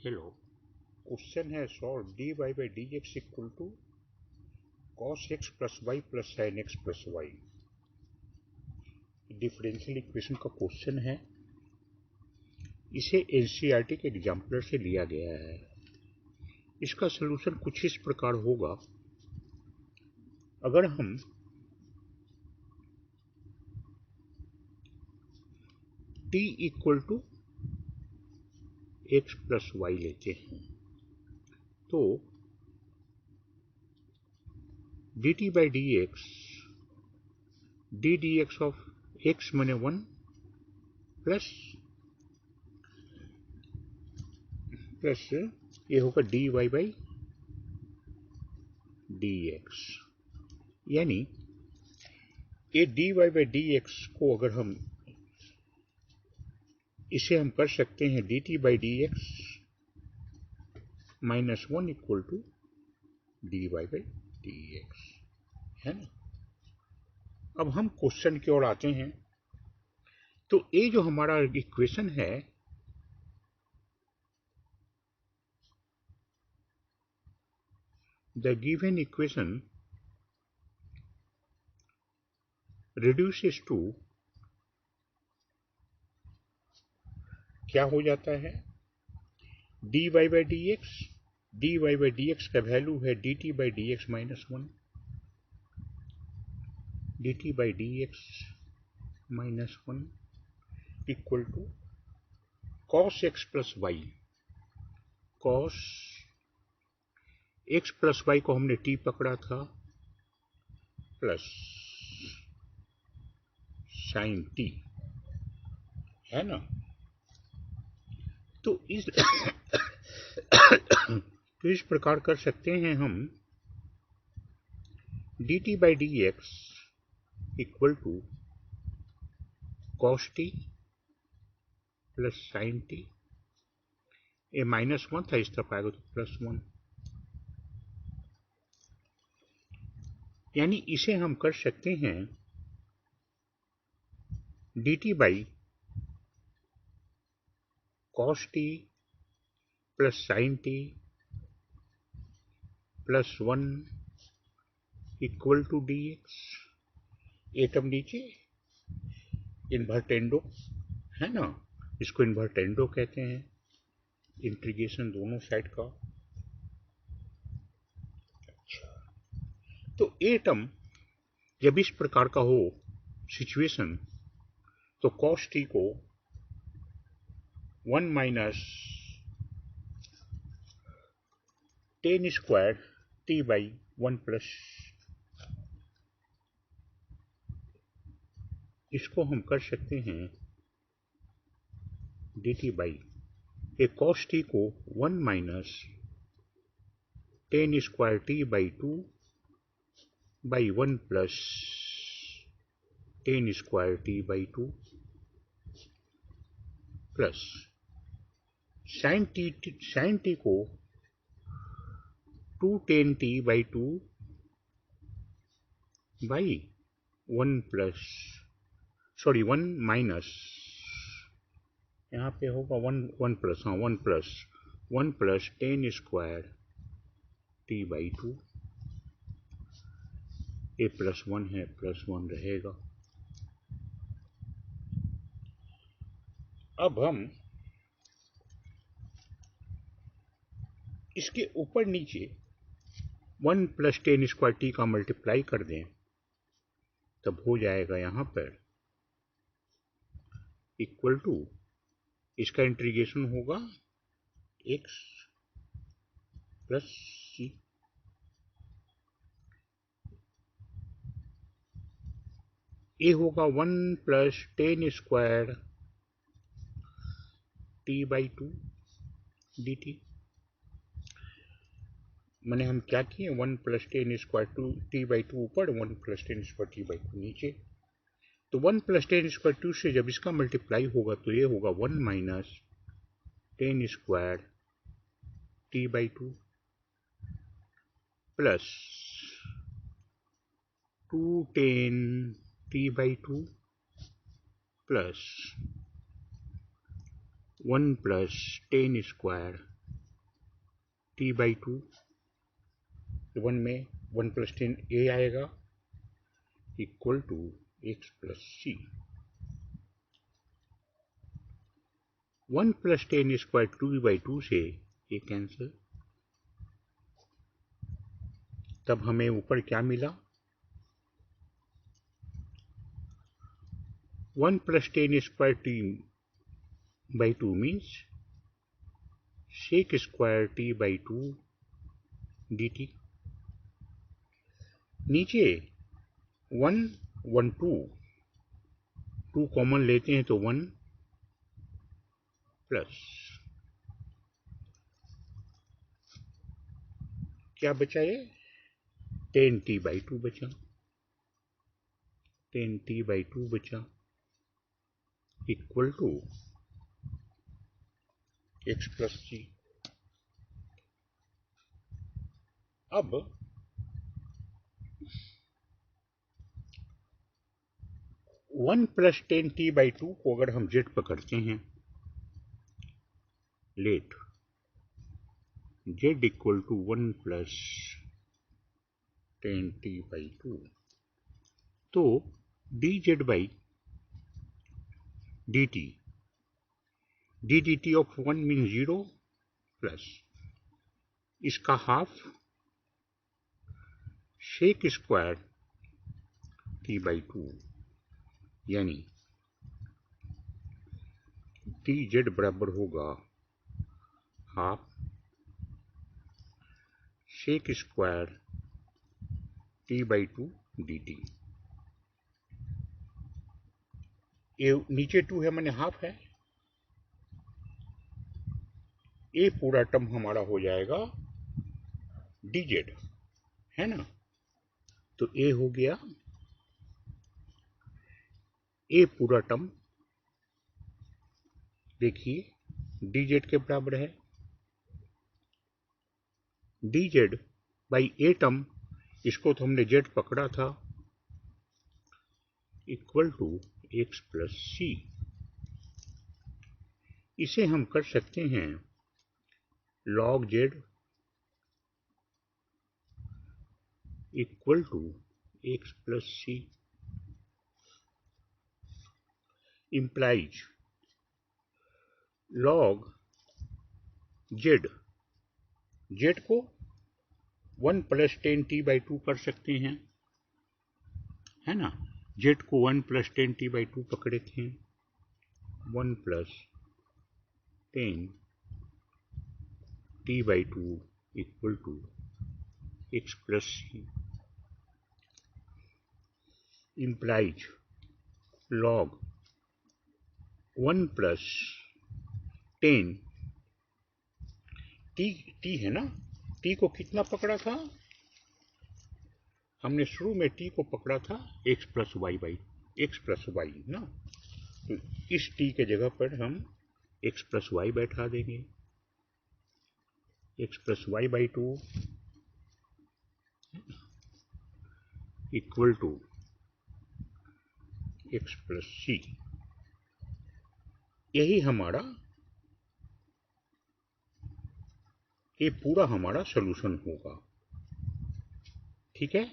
Hello, question है solve dy by dx equal to cos x plus y plus sine x plus y. Differential equation का question है। इसे NCERT के exemplar से लिया गया है। इसका सलूशन कुछ इस प्रकार होगा। अगर हम t equal to x plus y लेते हैं तो dt by dx d dx of x माने 1 प्लस ये होगा dy by dx, यानी ये dy by dx को अगर हम इसे हम कर सकते हैं dt by dx minus 1 equal to dy by dx, है ना। अब हम क्वेश्चन की ओर आते हैं। तो ये जो हमारा इक्वेशन है the given equation reduces to क्या हो जाता है, dy by dx का वैल्यू है dt by dx minus 1, dt by dx minus 1 equal to cos x plus y. cos x plus y को हमने t पकड़ा था प्लस साइन t, है ना। तो इस प्रकार कर सकते हैं हम dt by dx equal to cos t plus sine t। ये माइनस 1 था, इस तरफ आएगा तो प्लस 1, यानी इसे हम कर सकते हैं dt by cos t plus sine t plus 1 equal to dx। ये टर्म नीचे इन्वर्टेंडो, है ना, इसको इन्वर्टेंडो कहते हैं, इंटीग्रेशन दोनों साइड का। अच्छा, तो ये टर्म जब इस प्रकार का हो सिचुएशन तो cos t को 1 minus ten square t by 1 plus, इसको हम कर सकते हैं dt by A cos t को 1 minus ten square t by 2 by 1 plus ten square t by 2 plus sine t को 2 ten t by 2 by 1 plus 1 minus, यहाँ पे होगा 1 प्लस, हाँ 1 plus ten square t by 2, ये plus 1 है, plus 1 रहेगा। अब हम इसके ऊपर नीचे 1 प्लस टेन स्क्वायर t का मल्टीप्लाई कर दें तब हो जाएगा यहाँ पर इक्वल टू, इसका इंटीग्रेशन होगा x प्लस c, ये होगा 1 plus ten square t by 2 dt। मैंने हम क्या किए, 1 plus ten square t by 2 ऊपर, 1 plus ten square t by 2 नीचे। तो 1 प्लस टेन स्क्वायर 2 से जब इसका मल्टीप्लाई होगा तो ये होगा 1 minus ten square t by 2 plus 2 ten t by 2 plus 1 plus ten square t/2, 1 में 1 + 10 a आएगा इक्वल टू x + c। 1 + 10² 2/2 से ये कैंसिल। तब हमें ऊपर क्या मिला? 1 + 10² t/2 means sec² t/2 dt। नीचे 1 1 2 कॉमन लेते हैं तो 1 प्लस क्या बचा? ये 10t/2 बचा, 10t/2 बचा इक्वल टू x + c। अब 1 + 10t/2 को अगर हम z पकड़ते हैं, late z equal to 1 + 10t/2, तो dz/dt, ddt of 1 mean 0 plus इसका हाफ sec² t/2, यानी dz बराबर होगा हाफ sec² t/2 dt। ये नीचे 2 है मैंने हाफ है, ये पूरा टर्म हमारा हो जाएगा dz, है ना? तो ये हो गया, ये पूरा टर्म देखिए dz के बराबर है। dz/a टर्म, इसको तो हमने z पकड़ा था, इक्वल टू x + c। इसे हम कर सकते हैं log z equal to x + c implies log z, z को 1 + 10t/2 कर सकते हैं, है ना? z को 1 + 10t/2 पकड़े थे, 1 + 10t/2 equal to x + c implies log 1 + 10 t है ना? t को कितना पकड़ा था हमने? शुरू में t को पकड़ा था x + y ना, तो इस t के जगह पर हम x + y बैठा देंगे, x + y/2 equal to x + c। यही हमारा, ये पूरा हमारा सॉल्यूशन होगा, ठीक है?